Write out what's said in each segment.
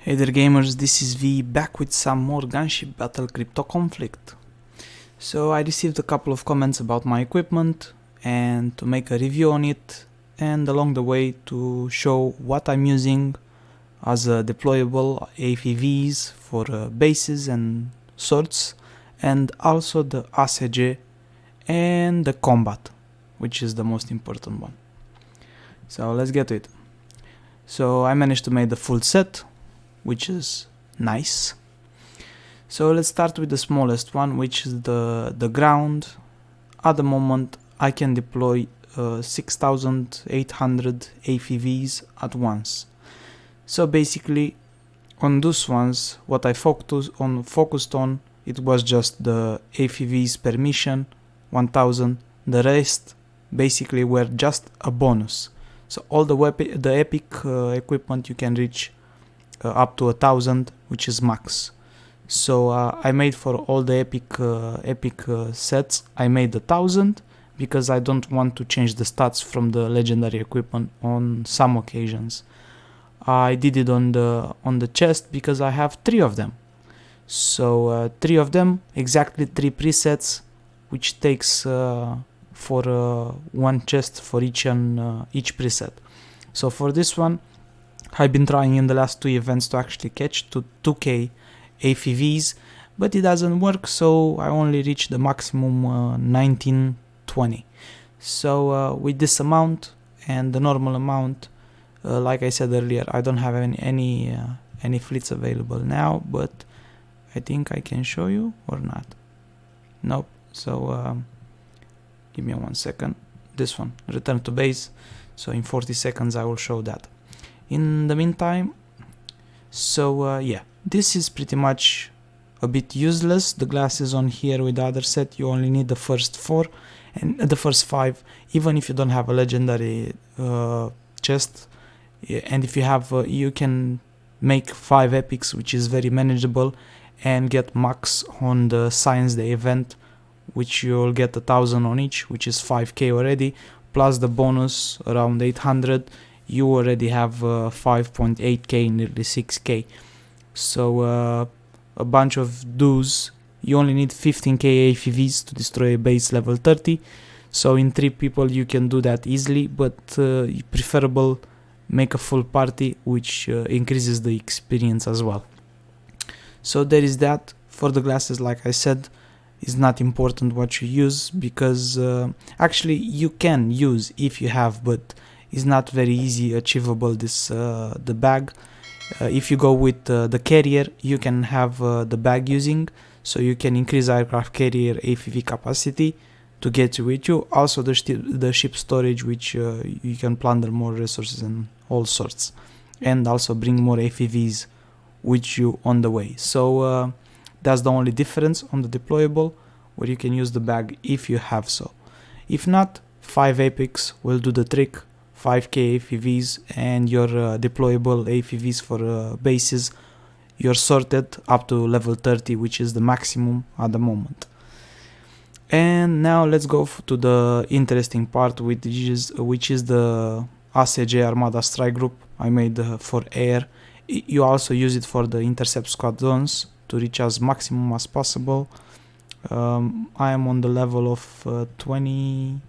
Hey there gamers, this is V back with some more Gunship Battle Crypto Conflict. So I received a couple of comments about my equipment and to make a review on it, and along the way to show what I'm using as a deployable AFVs for bases and swords, and also the ASG and the combat, which is the most important one. So let's get to it. So I managed to make the full set, which is nice. So let's start with the smallest one, which is the ground. At the moment I can deploy 6,800 AFVs at once. So basically on those ones what I focused on it was just the AFVs per mission, 1,000. The rest basically were just a bonus. So all the epic equipment you can reach up to 1,000, which is max. So I made for all the epic sets, I made 1,000 because I don't want to change the stats from the legendary equipment on some occasions. I did it on the chest because I have 3 of them. So 3 of them, exactly 3 presets, which takes for one chest for each preset. So for this one I've been trying in the last 2 events to actually catch to 2k AFVs, but it doesn't work, so I only reach the maximum 1920. So with this amount and the normal amount, like I said earlier, I don't have any fleets available now, but I think I can show you or not. Nope. So give me 1 second. This one, return to base. So in 40 seconds I will show that. In the meantime, so yeah, this is pretty much a bit useless. The glasses on here with the other set, you only need the first 4 and the first 5, even if you don't have a legendary chest. And if you have, you can make 5 epics, which is very manageable, and get max on the Science Day event, which you'll get 1,000 on each, which is 5k already, plus the bonus around 800. You already have 5.8k, nearly 6k. So a bunch of duos. You only need 15k AFVs to destroy a base level 30. So in 3 people you can do that easily, but preferable make a full party, which increases the experience as well. So there is that. For the glasses, like I said, it's not important what you use, because actually you can use if you have, but it's not very easy achievable, this the bag. If you go with the carrier, you can have the bag using, so you can increase aircraft carrier AFV capacity to get with you. Also the ship storage, which you can plunder more resources and all sorts, and also bring more AFVs with you on the way. So that's the only difference on the deployable, where you can use the bag if you have so. If not, 5 epics will do the trick. 5k AFVs and your deployable AFVs for bases, you're sorted up to level 30, which is the maximum at the moment. And now let's go to the interesting part, which is the ASG Armada strike group I made for air. You also use it for the intercept squadrons to reach as maximum as possible. I am on the level of 20.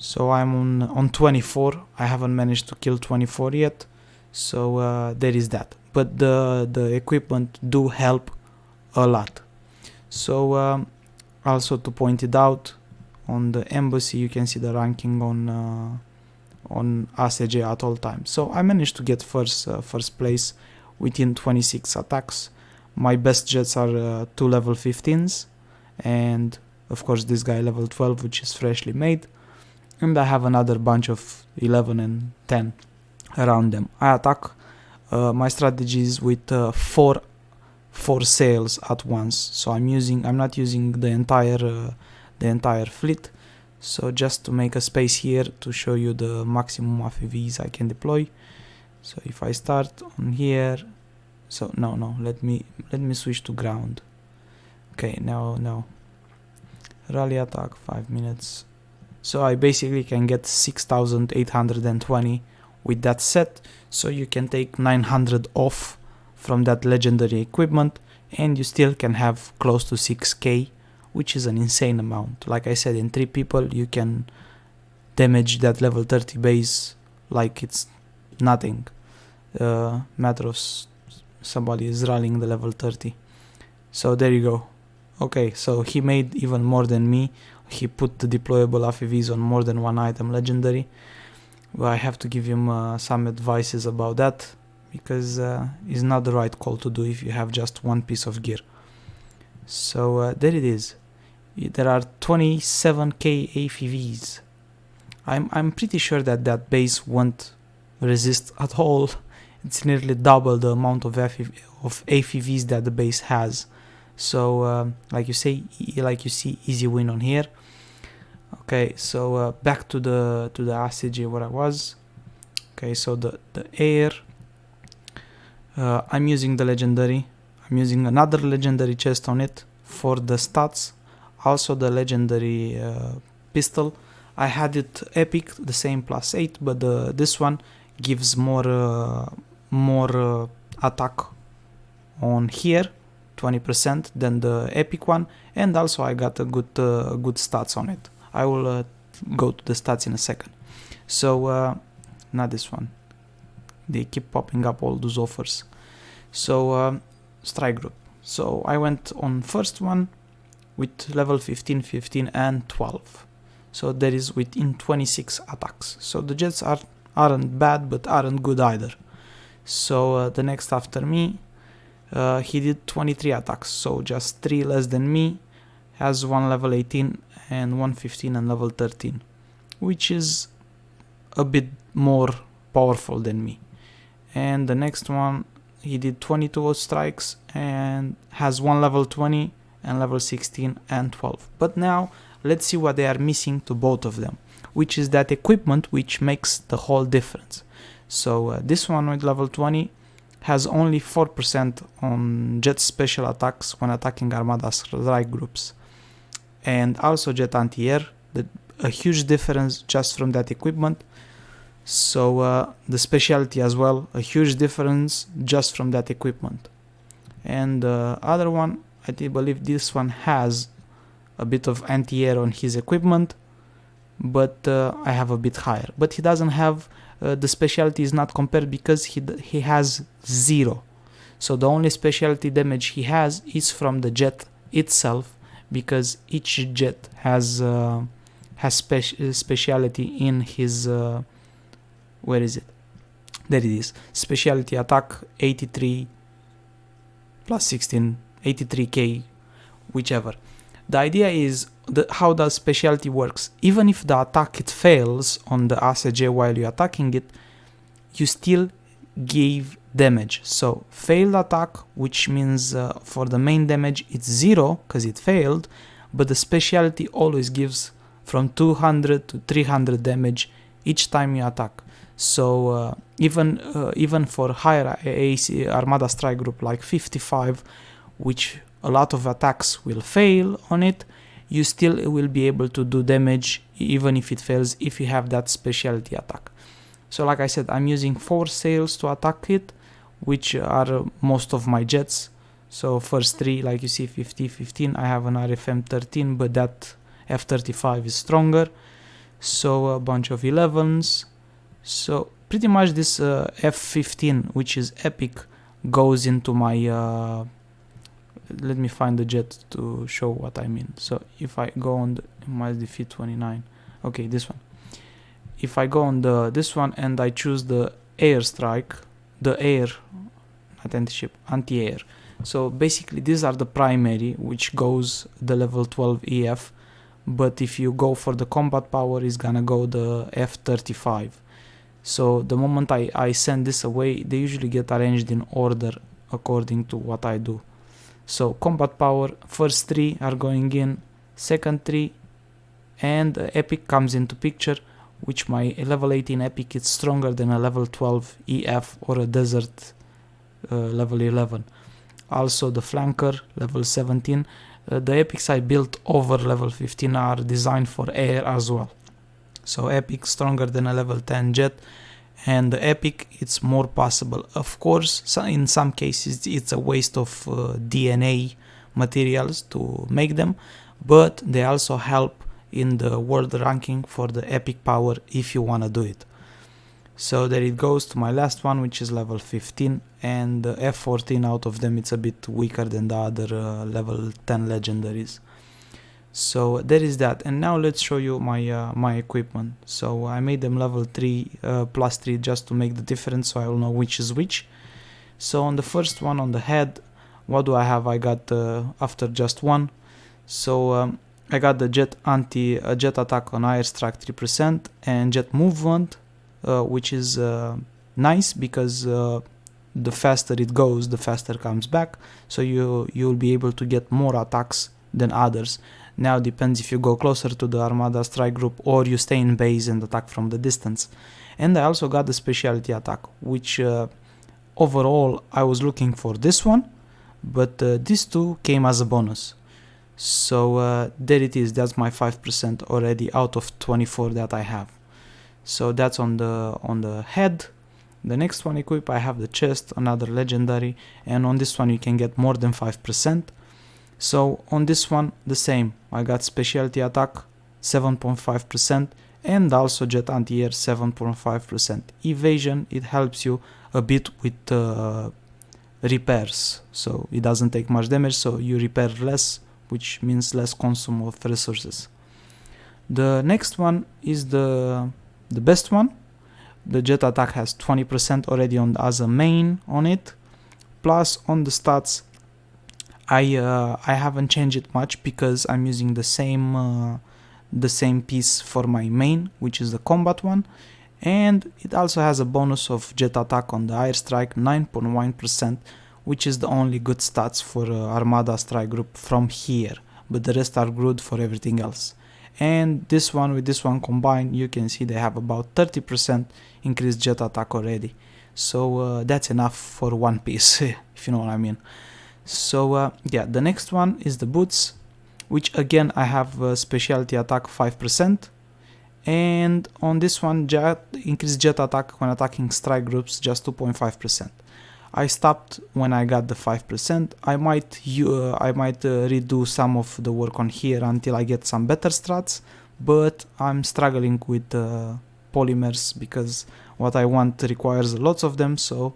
So I'm on 24. I haven't managed to kill 24 yet, so there is that. But the equipment do help a lot. So also to point it out, on the embassy you can see the ranking on ASG at all times. So I managed to get first place within 26 attacks. My best jets are 2 level 15s, and of course this guy level 12, which is freshly made. And I have another bunch of 11 and 10 around them. I attack. My strategy is with 4 sails at once. So I'm not using the entire fleet. So just to make a space here to show you the maximum AFVs I can deploy. So if I start on here, so no, let me switch to ground. Okay, no. Rally attack 5 minutes. So I basically can get 6,820 with that set, so you can take 900 off from that legendary equipment and you still can have close to 6k, which is an insane amount. Like I said, in 3 people you can damage that level 30 base like it's nothing. Matter of somebody is rallying the level 30. So there you go. Okay, so he made even more than me. He put the deployable AFVs on more than one item legendary. Well, I have to give him some advices about that, because it's not the right call to do if you have just one piece of gear. So there it is. There are 27k AFVs. I'm pretty sure that that base won't resist at all. It's nearly double the amount of AFVs that the base has. So like you see, easy win on here. Okay, so back to the ASG where I was. Okay, so the air. I'm using the legendary. I'm using another legendary chest on it for the stats. Also the legendary pistol. I had it epic, the same +8, but this one gives more attack on here, 20% than the epic one, and also I got a good stats on it. I will go to the stats in a second. So not this one. They keep popping up all those offers. So strike group. So I went on first one with level 15, 15 and 12. So that is within 26 attacks. So the jets aren't bad, but aren't good either. So the next after me, he did 23 attacks, so just 3 less than me, has one level 18 and one 15 and level 13, which is a bit more powerful than me. And the next one, he did 22 strikes and has one level 20 and level 16 and 12. But now let's see what they are missing to both of them, which is that equipment which makes the whole difference. So this one with level 20 has only 4% on jet special attacks when attacking Armada strike groups, and also jet anti-air, a huge difference just from that equipment. So the specialty as well, a huge difference just from that equipment. And the other one, I believe this one has a bit of anti-air on his equipment, but I have a bit higher. But he doesn't have, the specialty is not compared because he has 0. So the only specialty damage he has is from the jet itself, because each jet has specialty in his, where is it? There it is. Specialty attack 83 plus 16, 83k, whichever. The idea is how the specialty works. Even if the attack it fails on the ASG while you're attacking it, you still give damage. So failed attack, which means for the main damage it's 0 because it failed, but the specialty always gives from 200 to 300 damage each time you attack. So even for higher AC Armada strike group like 55, which a lot of attacks will fail on it, you still will be able to do damage even if it fails, if you have that specialty attack. So like I said, I'm using 4 sails to attack it, which are most of my jets. So first 3, like you see, 50, 15, I have an RFM 13, but that F35 is stronger. So a bunch of 11s. So pretty much this F15, which is epic, goes into my let me find the jet to show what I mean. So if I go on the might defeat 29, okay, this one. If I go on this one and I choose the air strike, the air, not anti-ship, anti-air. So basically these are the primary, which goes the level 12 EF, but if you go for the combat power, it's gonna go the F35. So the moment I send this away, they usually get arranged in order according to what I do. So combat power, first 3 are going in, second 3, and epic comes into picture, which my level 18 epic is stronger than a level 12 EF or a desert level 11. Also the flanker, level 17, the epics I built over level 15 are designed for air as well. So epic stronger than a level 10 jet, and the epic it's more possible. Of course, in some cases it's a waste of DNA materials to make them, but they also help in the world ranking for the epic power if you want to do it. So there it goes to my last one, which is level 15, and the F14 out of them it's a bit weaker than the other level 10 legendaries. So there is that, and now let's show you my my equipment. So I made them level 3 plus 3 just to make the difference, so I will know which is which. So on the first one, on the head, what do I have? I got after just one, so I got the jet jet attack on airstrike 3% and jet movement, which is nice because the faster it goes, the faster it comes back, so you'll be able to get more attacks than others. Now depends if you go closer to the Armada strike group or you stay in base and attack from the distance. And I also got the specialty attack, which overall I was looking for this one, but these two came as a bonus. So there it is, that's my 5% already out of 24 that I have. So that's on the head. The next one equip, I have the chest, another legendary, and on this one you can get more than 5%. So on this one the same, I got specialty attack 7.5% and also jet anti-air 7.5%. Evasion, it helps you a bit with repairs, so it doesn't take much damage, so you repair less, which means less consume of resources. The next one is the best one. The jet attack has 20% already on as a main on it, plus on the stats I haven't changed it much because I'm using the same piece for my main, which is the combat one, and it also has a bonus of jet attack on the airstrike 9.1%, which is the only good stats for Armada strike group from here, but the rest are good for everything else. And this one with this one combined, you can see they have about 30% increased jet attack already, so that's enough for one piece if you know what I mean. So yeah, the next one is the boots, which again I have specialty attack 5%, and on this one increased jet attack when attacking strike groups just 2.5%. I stopped when I got the 5%. I might redo some of the work on here until I get some better strats, but I'm struggling with polymers because what I want requires lots of them, so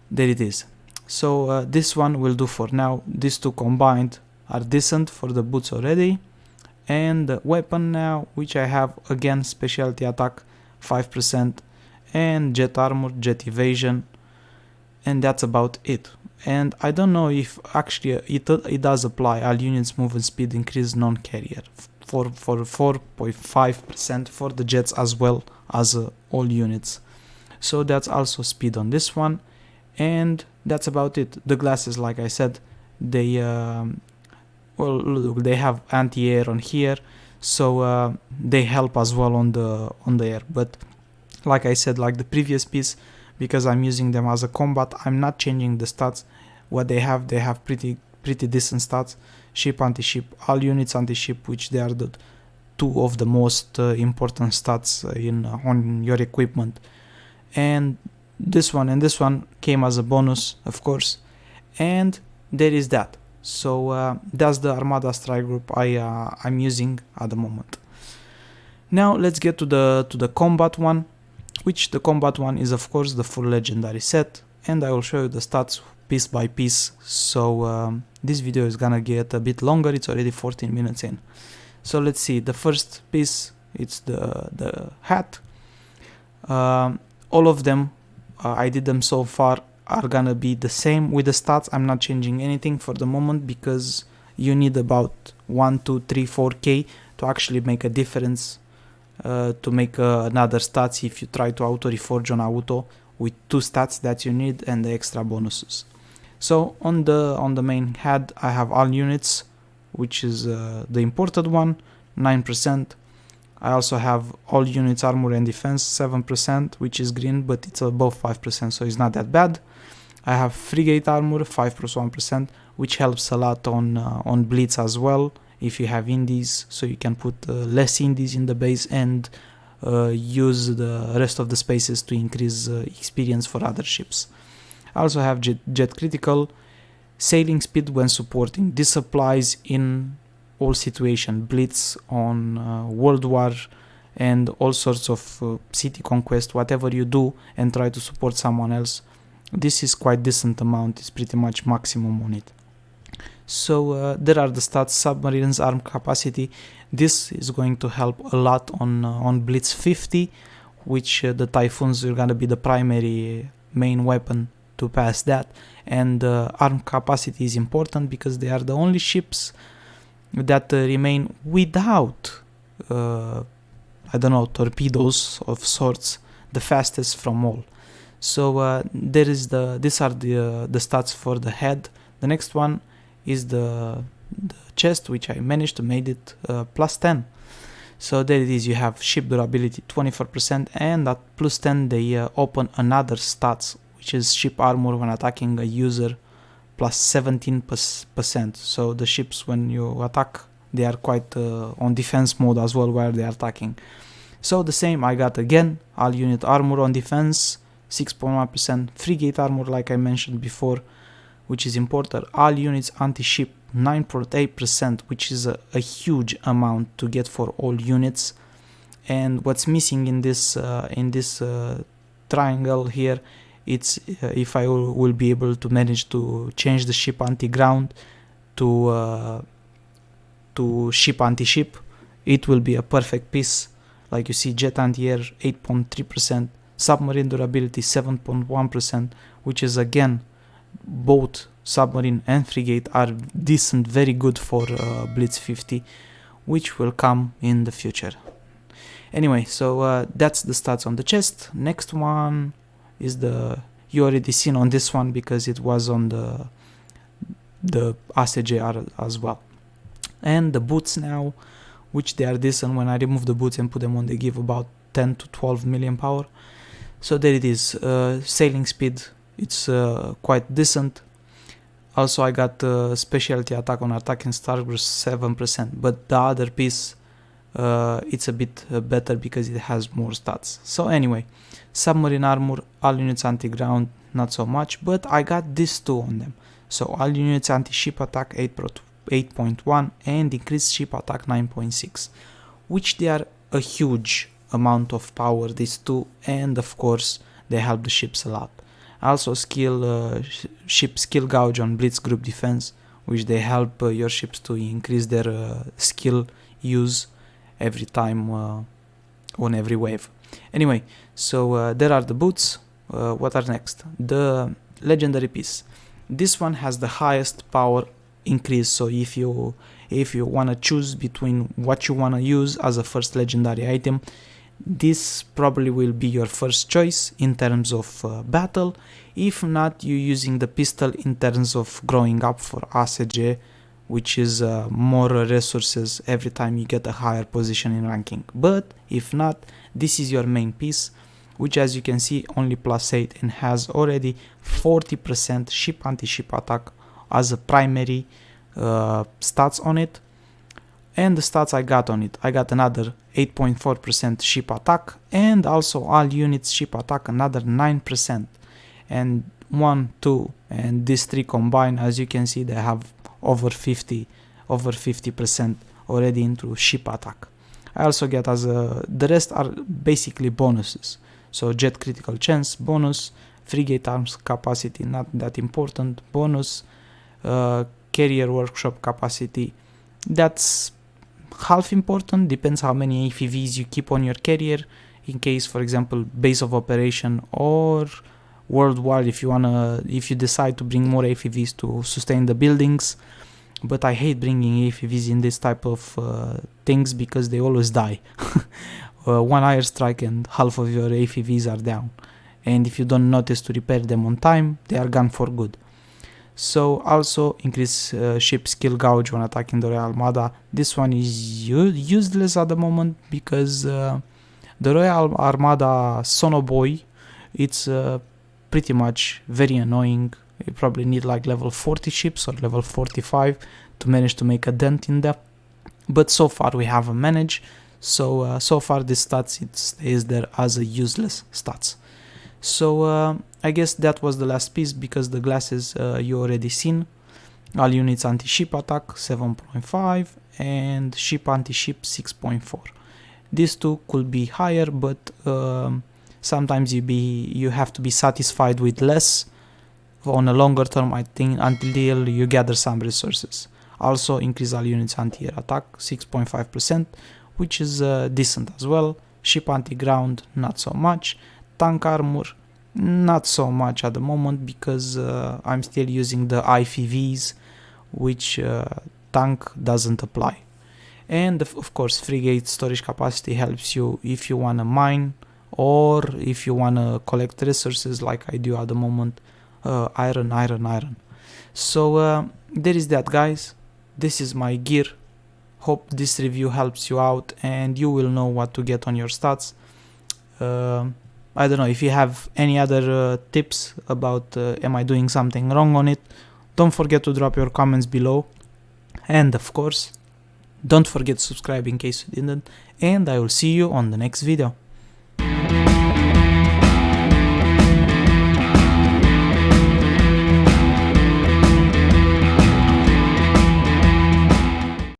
there it is. So this one will do for now. These two combined are decent for the boots already. And the weapon now, which I have again specialty attack 5% and jet armor, jet evasion, and that's about it. And I don't know if actually it does apply. All units movement speed increase non-carrier for 4.5% for the jets as well as all units. So that's also speed on this one. And that's about it. The glasses, like I said, they well, look, they have anti-air on here, so they help as well on the air. But like I said, like the previous piece, because I'm using them as a combat, I'm not changing the stats. What they have pretty decent stats. Ship, anti-ship, all units anti-ship, which they are the two of the most important stats on your equipment. And this one and this one came as a bonus, of course, and there is that. So that's the Armada strike group I'm using at the moment. Now let's get to the combat one, which the combat one is of course the full legendary set, and I will show you the stats piece by piece. So this video is gonna get a bit longer. It's already 14 minutes in. So let's see. The first piece, it's the hat. All of them. I did them so far are gonna be the same with the stats. I'm not changing anything for the moment because you need about 1, 2, 3, 4k to actually make a difference, to make another stats if you try to auto reforge on auto with 2 stats that you need and the extra bonuses. So on the main head I have all units, which is the imported one, 9%. I also have all units armor and defense 7%, which is green, but it's above 5%, so it's not that bad. I have frigate armor 5 plus 1%, which helps a lot on Blitz as well if you have indies, so you can put less indies in the base and use the rest of the spaces to increase experience for other ships. I also have jet critical, sailing speed when supporting. This applies in all situations, Blitz, on World War, and all sorts of city conquest, whatever you do and try to support someone else. This is quite decent amount, it's pretty much maximum on it. So there are the stats. Submarine's arm capacity. This is going to help a lot on Blitz 50, which the Typhoons are gonna be the primary main weapon to pass that. And arm capacity is important because they are the only ships that remain without I don't know, torpedoes of sorts, the fastest from all. So these are the stats for the head. The next one is the chest, which I managed to make it plus 10. So there it is. You have ship durability 24%, and at plus 10 they open another stats, which is ship armor when attacking a user, plus 17%. So the ships, when you attack, they are quite on defense mode as well while they are attacking. So the same, I got again all unit armor on defense, 6.1%, frigate armor like I mentioned before, which is important. All units anti-ship 9.8%, which is a huge amount to get for all units. And what's missing in this triangle here, it's if I will be able to manage to change the ship anti-ground to ship anti-ship, it will be a perfect piece. Like you see, jet anti-air 8.3%, submarine durability 7.1%, which is again, both submarine and frigate are decent, very good for Blitz 50, which will come in the future. Anyway, so that's the stats on the chest. Next one is you already seen on this one because it was on the ASG as well. And the boots now, which they are decent. When I remove the boots and put them on, they give about 10 to 12 million power. So there it is. Sailing speed, it's quite decent. Also I got specialty attack on attacking starburst 7%, but the other piece it's a bit better because it has more stats. So anyway, submarine armor, all units anti-ground, not so much, but I got these two on them. So all units anti-ship attack 8.1 and increased ship attack 9.6, which they are a huge amount of power, these two, and of course they help the ships a lot. Also ship skill gauge on Blitz group defense, which they help your ships to increase their skill use every time on every wave. Anyway, so there are the boots. What are next? The legendary piece. This one has the highest power increase, so if you want to choose between what you want to use as a first legendary item, this probably will be your first choice in terms of battle. If not, you're using the pistol in terms of growing up for ASG, which is more resources every time you get a higher position in ranking. But if not, this is your main piece, which as you can see only plus 8 and has already 40% ship anti-ship attack as a primary stats on it. And the stats I got on it, I got another 8.4% ship attack, and also all units ship attack another 9%, and 1, 2 and these three combined, as you can see, they have over 50% already into ship attack. I also get the rest are basically bonuses. So jet critical chance bonus, frigate arms capacity not that important bonus, carrier workshop capacity that's half important, depends how many AFVs you keep on your carrier in case, for example, base of operation or World War, if you decide to bring more AFVs to sustain the buildings. But I hate bringing AFVs in this type of things because they always die. One air strike and half of your AFVs are down, and if you don't notice to repair them on time, they are gone for good. So also increase ship skill gauge when attacking the Royal Armada. This one is useless at the moment because the Royal Armada Sonoboy, it's pretty much very annoying. You probably need like level 40 ships or level 45 to manage to make a dent in that. But so far we haven't managed. So so far this stats, it stays there as a useless stats. So I guess that was the last piece, because the glasses you already seen. All units anti-ship attack 7.5 and ship anti-ship 6.4. These two could be higher, but sometimes you have to be satisfied with less on a longer term, I think, until you gather some resources. Also increase all units anti-air attack 6.5%, which is decent as well. Ship anti-ground not so much. Tank armor not so much at the moment, because I'm still using the IFVs, which tank doesn't apply. And of course frigate storage capacity helps you if you want to mine, or if you want to collect resources like I do at the moment, iron. So there is that, guys. This is my gear. Hope this review helps you out and you will know what to get on your stats. I don't know if you have any other tips about am I doing something wrong on it. Don't forget to drop your comments below, and of course don't forget to subscribe in case you didn't, and I will see you on the next video.